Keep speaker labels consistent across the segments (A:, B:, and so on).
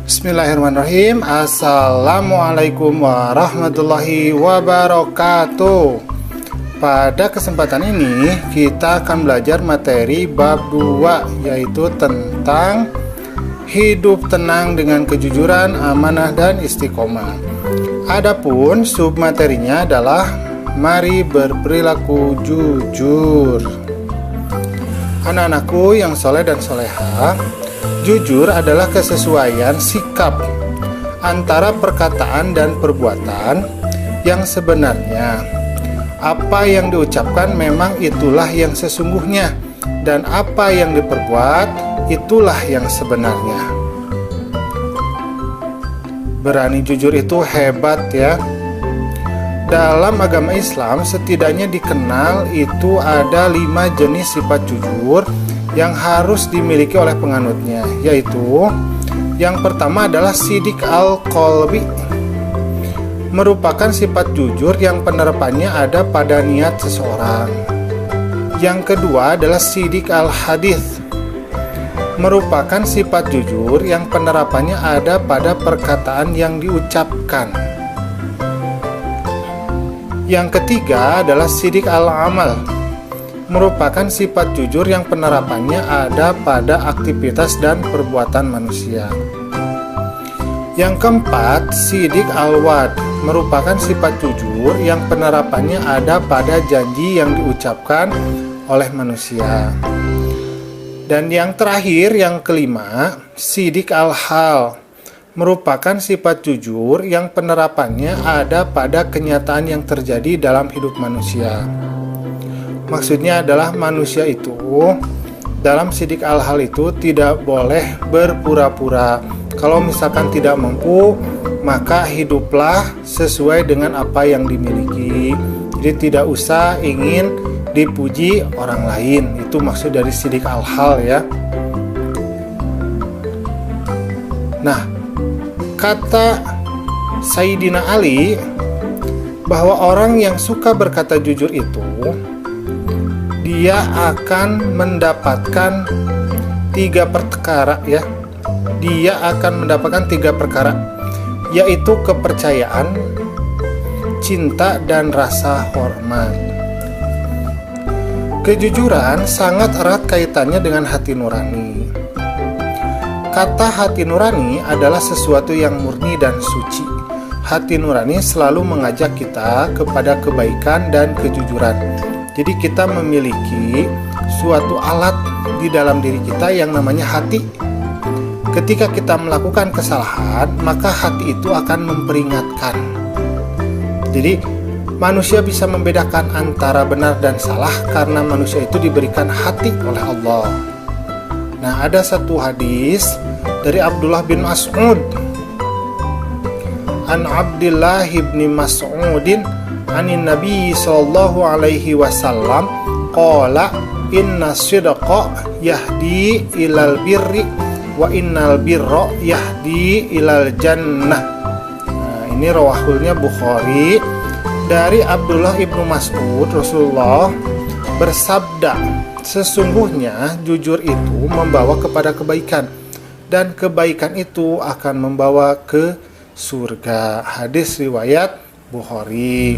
A: Bismillahirrahmanirrahim. Assalamualaikum warahmatullahi wabarakatuh. Pada kesempatan ini kita akan belajar materi bab 2, yaitu tentang hidup tenang dengan kejujuran, amanah, dan istiqomah. Adapun submaterinya adalah mari berperilaku jujur. Anak-anakku yang soleh dan soleha, jujur adalah kesesuaian sikap antara perkataan dan perbuatan yang sebenarnya. Apa yang diucapkan memang itulah yang sesungguhnya, dan apa yang diperbuat itulah yang sebenarnya. Berani jujur itu hebat ya. Dalam agama Islam setidaknya dikenal itu ada 5 jenis sifat jujur yang harus dimiliki oleh penganutnya, yaitu yang pertama adalah sidik al-qalbi, merupakan sifat jujur yang penerapannya ada pada niat seseorang. Yang kedua adalah sidik al-hadith, merupakan sifat jujur yang penerapannya ada pada perkataan yang diucapkan. Yang ketiga adalah sidik al-amal, merupakan sifat jujur yang penerapannya ada pada aktivitas dan perbuatan manusia. Yang keempat, sidik al-wa'd, merupakan sifat jujur yang penerapannya ada pada janji yang diucapkan oleh manusia. Dan yang terakhir, yang kelima, sidik al-hal, merupakan sifat jujur yang penerapannya ada pada kenyataan yang terjadi dalam hidup manusia. Maksudnya adalah manusia itu dalam sidik al-hal itu tidak boleh berpura-pura. Kalau misalkan tidak mampu, maka hiduplah sesuai dengan apa yang dimiliki. Jadi tidak usah ingin dipuji orang lain. Itu maksud dari sidik al-hal ya. Nah, kata Sayyidina Ali bahwa orang yang suka berkata jujur itu dia akan mendapatkan 3 perkara ya. Dia akan mendapatkan 3 perkara, yaitu kepercayaan, cinta, dan rasa hormat. Kejujuran sangat erat kaitannya dengan hati nurani. Kata hati nurani adalah sesuatu yang murni dan suci. Hati nurani selalu mengajak kita kepada kebaikan dan kejujuran. Jadi kita memiliki suatu alat di dalam diri kita yang namanya hati. Ketika kita melakukan kesalahan, maka hati itu akan memperingatkan. Jadi manusia bisa membedakan antara benar dan salah karena manusia itu diberikan hati oleh Allah. Nah, ada satu hadis dari Abdullah bin Mas'ud. An Abdullah bin Mas'udin anin Nabi sallallahu alaihi wasallam qala inna sidqa yahdi ilal birri wa innal birra yahdi ilal jannah. Nah, ini rawahulnya Bukhari. Dari Abdullah ibnu Mas'ud, Rasulullah bersabda, sesungguhnya jujur itu membawa kepada kebaikan, dan kebaikan itu akan membawa ke surga. Hadis riwayat Bukhari.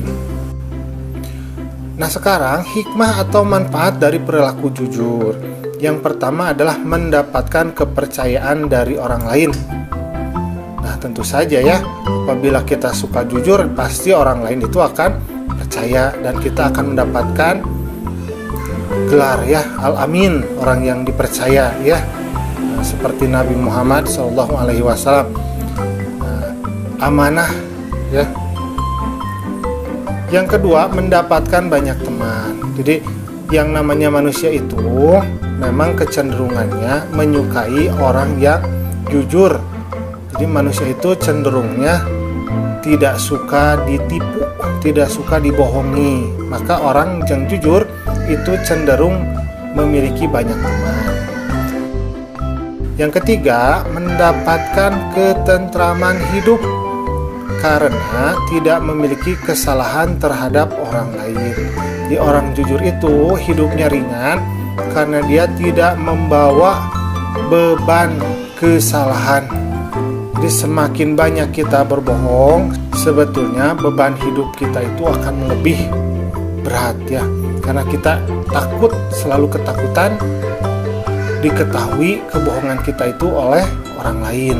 A: Nah, sekarang hikmah atau manfaat dari perilaku jujur. Yang pertama adalah mendapatkan kepercayaan dari orang lain. Nah, tentu saja ya, apabila kita suka jujur, pasti orang lain itu akan percaya dan kita akan mendapatkan gelar ya, Al-Amin, orang yang dipercaya ya. Nah, seperti Nabi Muhammad SAW. Nah, amanah ya. Yang kedua, mendapatkan banyak teman. Jadi yang namanya manusia itu memang kecenderungannya menyukai orang yang jujur. Jadi manusia itu cenderungnya tidak suka ditipu, tidak suka dibohongi. Maka orang yang jujur itu cenderung memiliki banyak teman. Yang ketiga, mendapatkan ketentraman hidup karena tidak memiliki kesalahan terhadap orang lain. Di orang jujur itu hidupnya ringan karena dia tidak membawa beban kesalahan. Jadi semakin banyak kita berbohong, sebetulnya beban hidup kita itu akan lebih berat ya. Karena kita takut, selalu ketakutan diketahui kebohongan kita itu oleh orang lain.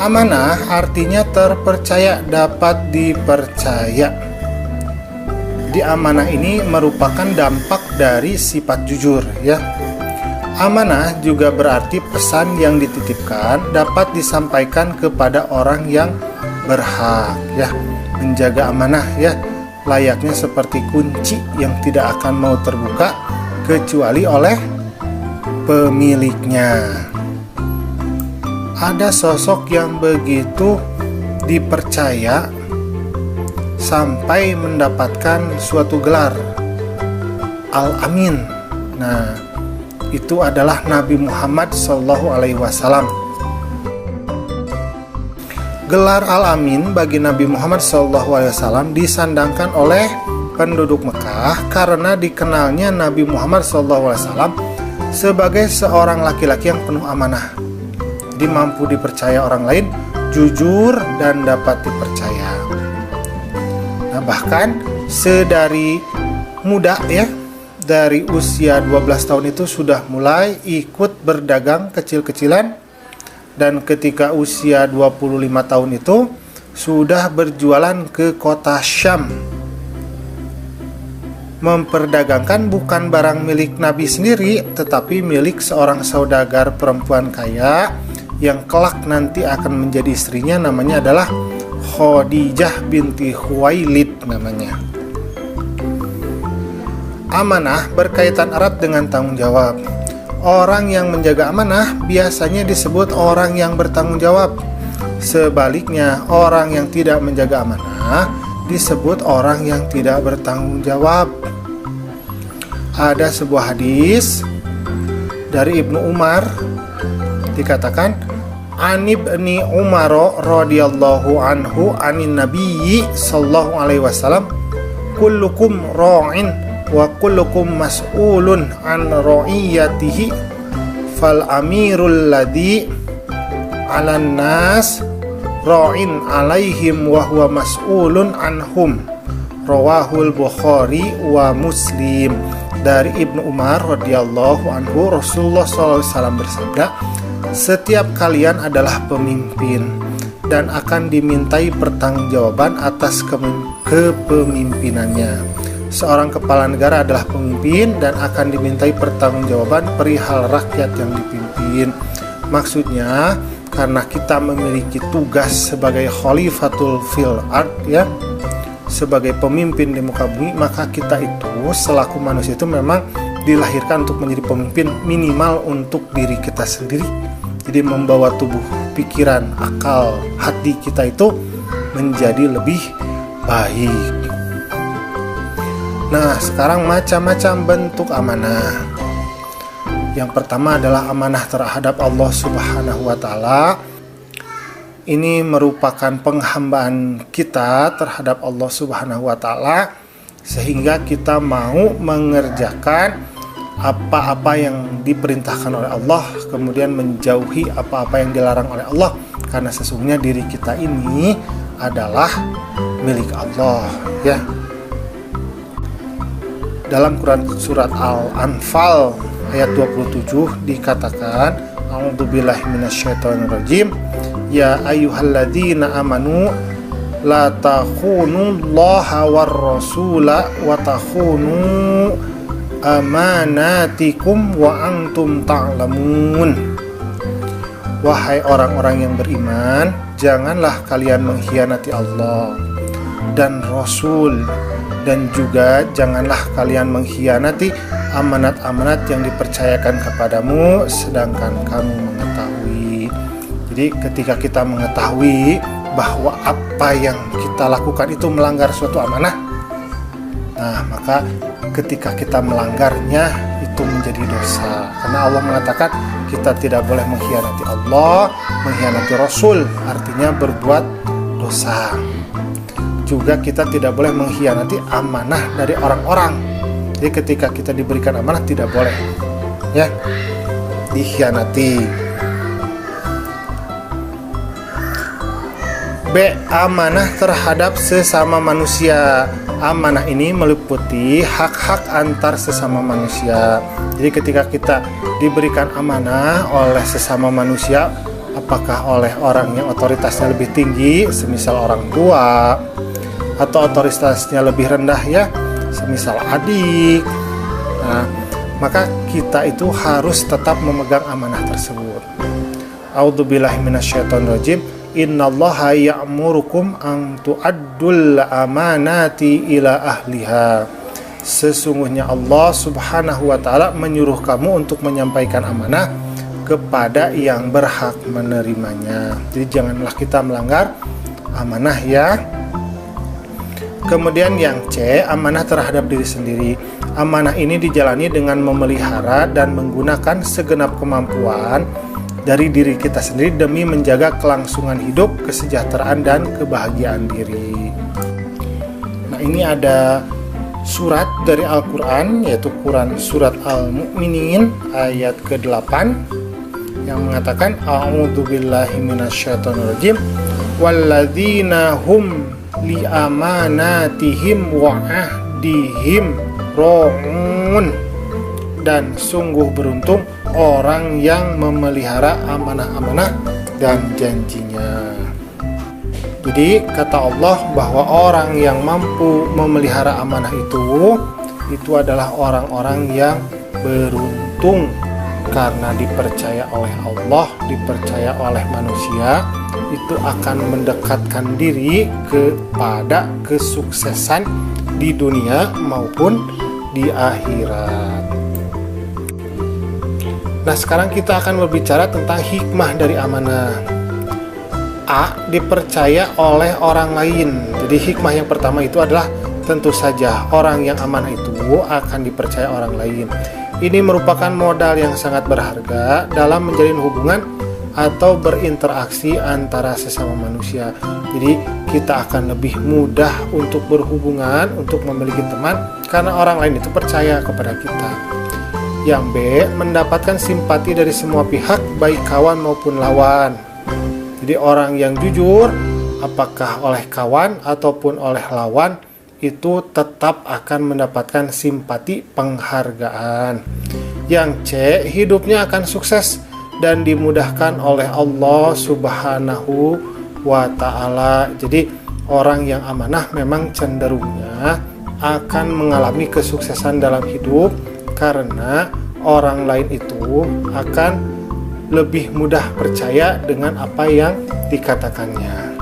A: Amanah artinya terpercaya, dapat dipercaya. Di amanah ini merupakan dampak dari sifat jujur ya. Amanah juga berarti pesan yang dititipkan dapat disampaikan kepada orang yang berhak ya. Menjaga amanah ya, layaknya seperti kunci yang tidak akan mau terbuka kecuali oleh pemiliknya. Ada sosok yang begitu dipercaya sampai mendapatkan suatu gelar Al-Amin. Nah, itu adalah Nabi Muhammad SAW. Gelar Al-Amin bagi Nabi Muhammad SAW disandangkan oleh penduduk Mekah karena dikenalnya Nabi Muhammad SAW sebagai seorang laki-laki yang penuh amanah. Dia mampu dipercaya orang lain, jujur dan dapat dipercaya. Nah, bahkan sedari muda ya, dari usia 12 tahun itu sudah mulai ikut berdagang kecil-kecilan, dan ketika usia 25 tahun itu sudah berjualan ke kota Syam, memperdagangkan bukan barang milik Nabi sendiri tetapi milik seorang saudagar perempuan kaya yang kelak nanti akan menjadi istrinya, namanya adalah Khadijah binti Khuwailid namanya. Amanah berkaitan erat dengan tanggung jawab. Orang yang menjaga amanah biasanya disebut orang yang bertanggung jawab. Sebaliknya, orang yang tidak menjaga amanah disebut orang yang tidak bertanggung jawab. Ada sebuah hadis dari Ibnu Umar, dikatakan An ibni Umar radhiyallahu anhu anin nabiyyi sallallahu alaihi wasallam, kullukum ra'in wa kullukum mas'ulun an ra'iyatihi fal amirul ladhi 'alan nas ra'in 'alaihim wa huwa mas'ulun anhum. Rawahul Bukhari wa Muslim. Dari Ibnu Umar radhiyallahu anhu, Rasulullah SAW bersabda, setiap kalian adalah pemimpin dan akan dimintai pertanggungjawaban atas kepemimpinannya. Seorang kepala negara adalah pemimpin dan akan dimintai pertanggungjawaban perihal rakyat yang dipimpin. Maksudnya, karena kita memiliki tugas sebagai khalifatul fil ard ya, sebagai pemimpin di muka bumi, maka kita itu selaku manusia itu memang dilahirkan untuk menjadi pemimpin, minimal untuk diri kita sendiri. Jadi membawa tubuh, pikiran, akal, hati kita itu menjadi lebih baik. Nah, sekarang macam-macam bentuk amanah. Yang pertama adalah amanah terhadap Allah Subhanahu wa Ta'ala. Ini merupakan penghambaan kita terhadap Allah Subhanahu wa Ta'ala, sehingga kita mau mengerjakan apa-apa yang diperintahkan oleh Allah, kemudian menjauhi apa-apa yang dilarang oleh Allah, karena sesungguhnya diri kita ini adalah milik Allah ya. Dalam Quran surat Al-Anfal ayat 27 dikatakan, A'udzubillahi minasyaitonirrajim, ya ayyuhalladzina amanu la takhunullaha war rasula wa takhunu amanatikum wa antum ta'lamun. Wahai orang-orang yang beriman, janganlah kalian mengkhianati Allah dan Rasul, dan juga janganlah kalian mengkhianati amanat-amanat yang dipercayakan kepadamu sedangkan kamu mengetahui. Jadi ketika kita mengetahui bahwa apa yang kita lakukan itu melanggar suatu amanah, nah maka ketika kita melanggarnya itu menjadi dosa. Karena Allah mengatakan kita tidak boleh mengkhianati Allah, mengkhianati Rasul, artinya berbuat dosa. Juga kita tidak boleh mengkhianati amanah dari orang-orang. Jadi ketika kita diberikan amanah tidak boleh ya dikhianati. B. Amanah terhadap sesama manusia. Amanah ini meliputi hak-hak antar sesama manusia. Jadi ketika kita diberikan amanah oleh sesama manusia, apakah oleh orang yang otoritasnya lebih tinggi, semisal orang tua, atau otoritasnya lebih rendah ya, semisal adik. Nah, maka kita itu harus tetap memegang amanah tersebut. A'udzubillahi minasyaitonirrajim. Innallaha ya'murukum an tu'addul amanati ila ahliha. Sesungguhnya Allah Subhanahu wa taala menyuruh kamu untuk menyampaikan amanah kepada yang berhak menerimanya. Jadi janganlah kita melanggar amanah ya. Kemudian yang C, amanah terhadap diri sendiri. Amanah ini dijalani dengan memelihara dan menggunakan segenap kemampuan dari diri kita sendiri demi menjaga kelangsungan hidup, kesejahteraan, dan kebahagiaan diri. Nah, ini ada surat dari Al-Quran, yaitu Quran surat Al-Mu'minin ayat ke-8 yang mengatakan A'udzubillahi minasyaitonirrajim walladzina hum li amanatihim wa ahdihim ra'un. Dan sungguh beruntung orang yang memelihara amanah-amanah dan janjinya. Jadi kata Allah bahwa orang yang mampu memelihara amanah itu adalah orang-orang yang beruntung karena dipercaya oleh Allah, dipercaya oleh manusia, itu akan mendekatkan diri kepada kesuksesan di dunia maupun di akhirat. Nah, sekarang kita akan berbicara tentang hikmah dari amanah. A. Dipercaya oleh orang lain. Jadi hikmah yang pertama itu adalah tentu saja orang yang amanah itu akan dipercaya orang lain. Ini merupakan modal yang sangat berharga dalam menjalin hubungan atau berinteraksi antara sesama manusia. Jadi kita akan lebih mudah untuk berhubungan, untuk memiliki teman karena orang lain itu percaya kepada kita. Yang B. Mendapatkan simpati dari semua pihak, baik kawan maupun lawan. Jadi orang yang jujur, apakah oleh kawan ataupun oleh lawan, itu tetap akan mendapatkan simpati, penghargaan. Yang C. Hidupnya akan sukses dan dimudahkan oleh Allah Subhanahu wa ta'ala. Jadi orang yang amanah memang cenderungnya akan mengalami kesuksesan dalam hidup karena orang lain itu akan lebih mudah percaya dengan apa yang dikatakannya.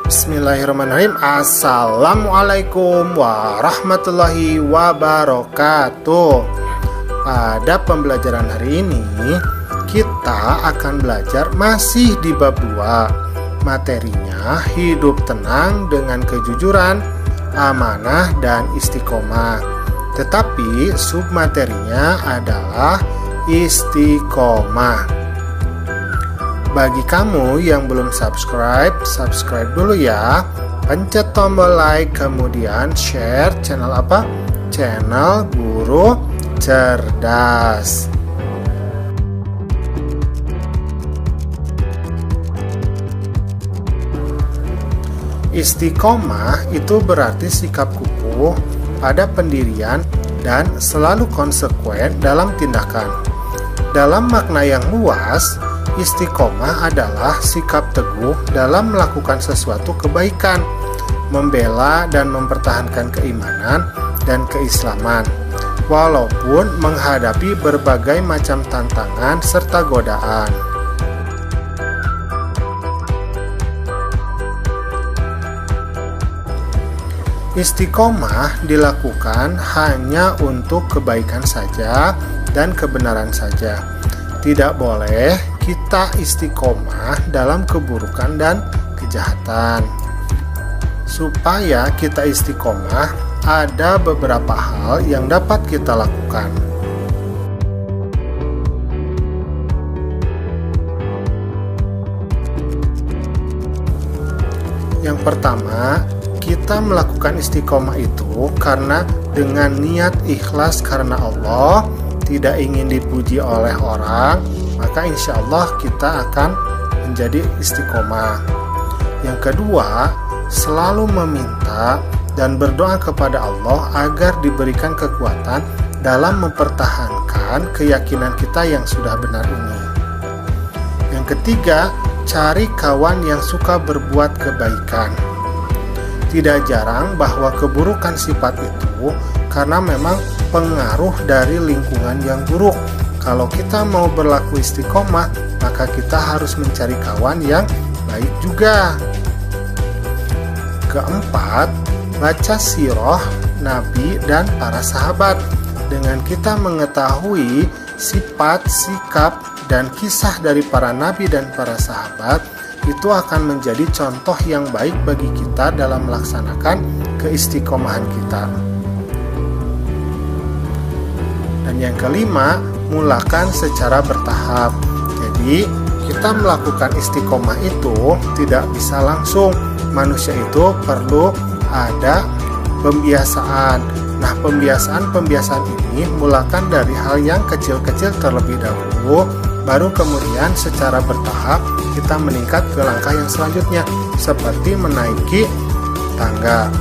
A: Bismillahirrahmanirrahim. Assalamualaikum warahmatullahi wabarakatuh. Pada pembelajaran hari ini kita akan belajar masih di bab 2. Materinya hidup tenang dengan kejujuran, amanah, dan istiqomah. Tetapi submaterinya adalah istiqomah. Bagi kamu yang belum subscribe dulu ya. Pencet tombol like, kemudian share channel apa? Channel Guru Cerdas. Istiqomah itu berarti sikap kukuh pada pendirian dan selalu konsekuen dalam tindakan. Dalam makna yang luas, istiqomah adalah sikap teguh dalam melakukan sesuatu kebaikan, membela dan mempertahankan keimanan dan keislaman, walaupun menghadapi berbagai macam tantangan serta godaan. Istiqomah dilakukan hanya untuk kebaikan saja dan kebenaran saja. Tidak boleh kita istiqomah dalam keburukan dan kejahatan. Supaya kita istiqomah, ada beberapa hal yang dapat kita lakukan. Yang pertama, kita melakukan istiqomah itu karena dengan niat ikhlas karena Allah, tidak ingin dipuji oleh orang, maka insya Allah kita akan menjadi istiqomah. Yang kedua, selalu meminta dan berdoa kepada Allah agar diberikan kekuatan dalam mempertahankan keyakinan kita yang sudah benar ini. Yang ketiga, cari kawan yang suka berbuat kebaikan. Tidak jarang bahwa keburukan sifat itu karena memang pengaruh dari lingkungan yang buruk. Kalau kita mau berlaku istiqomah, maka kita harus mencari kawan yang baik juga. Keempat, baca sirah Nabi dan para sahabat. Dengan kita mengetahui sifat, sikap, dan kisah dari para nabi dan para sahabat, itu akan menjadi contoh yang baik bagi kita dalam melaksanakan keistiqomahan kita. Dan yang kelima, mulakan secara bertahap. Jadi, kita melakukan istiqomah itu tidak bisa langsung. Manusia itu perlu ada pembiasaan. Nah, pembiasaan ini mulakan dari hal yang kecil-kecil terlebih dahulu, baru kemudian secara bertahap kita meningkat ke langkah yang selanjutnya, seperti menaiki tangga.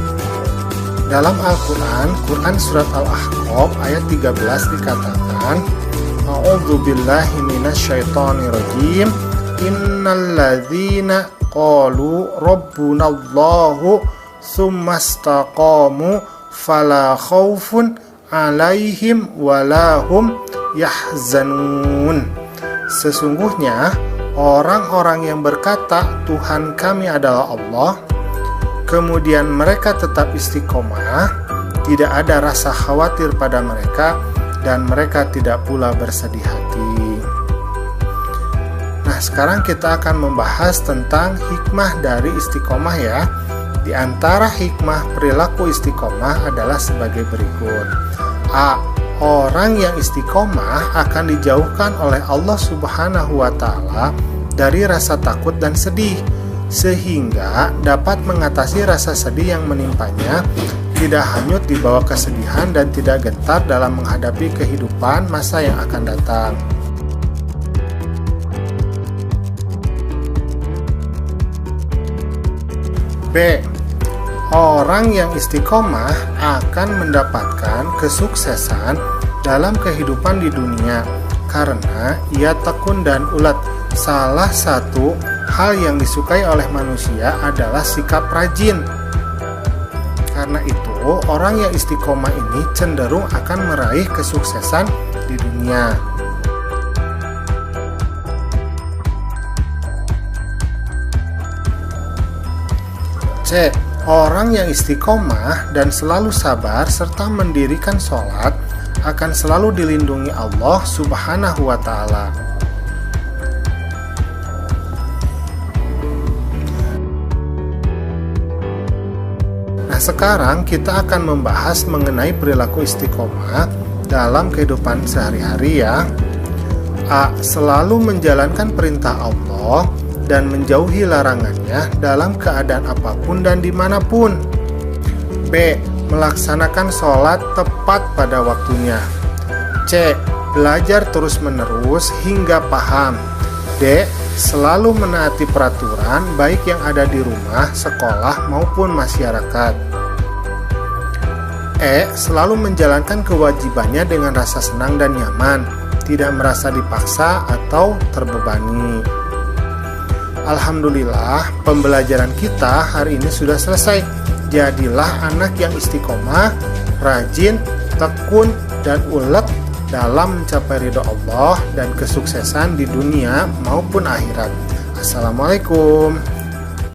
A: Dalam Al-Quran, Quran Surat Al-Ahqaf ayat 13 dikatakan, A'udzubillahi minasyaitonirrajim, innalladzina qalu rabbunallahu tsumastaqamu fala khaufun alaihim walahum yahzanun. Sesungguhnya orang-orang yang berkata Tuhan kami adalah Allah, kemudian mereka tetap istiqomah, tidak ada rasa khawatir pada mereka dan mereka tidak pula bersedih hati. Nah, sekarang kita akan membahas tentang hikmah dari istiqomah ya. Di antara hikmah perilaku istiqomah adalah sebagai berikut. A. Orang yang istiqomah akan dijauhkan oleh Allah Subhanahu wa Ta'ala dari rasa takut dan sedih, sehingga dapat mengatasi rasa sedih yang menimpanya, tidak hanyut di bawah kesedihan dan tidak gentar dalam menghadapi kehidupan masa yang akan datang. B. Orang yang istiqomah akan mendapatkan kesuksesan dalam kehidupan di dunia karena ia tekun dan ulet. Salah satu hal yang disukai oleh manusia adalah sikap rajin. Karena itu, orang yang istiqomah ini cenderung akan meraih kesuksesan di dunia. C. Orang yang istiqomah dan selalu sabar serta mendirikan sholat akan selalu dilindungi Allah Subhanahu wa Ta'ala. Nah, sekarang kita akan membahas mengenai perilaku istiqomah dalam kehidupan sehari-hari ya. A. Selalu menjalankan perintah Allah dan menjauhi larangannya dalam keadaan apapun dan dimanapun. B. Melaksanakan sholat tepat pada waktunya. C. Belajar terus-menerus hingga paham. D. Selalu menaati peraturan baik yang ada di rumah, sekolah, maupun masyarakat. E. Selalu menjalankan kewajibannya dengan rasa senang dan nyaman, tidak merasa dipaksa atau terbebani. Alhamdulillah, pembelajaran kita hari ini sudah selesai. Jadilah anak yang istiqomah, rajin, tekun, dan ulet dalam mencapai ridho Allah dan kesuksesan di dunia maupun akhirat. Assalamualaikum.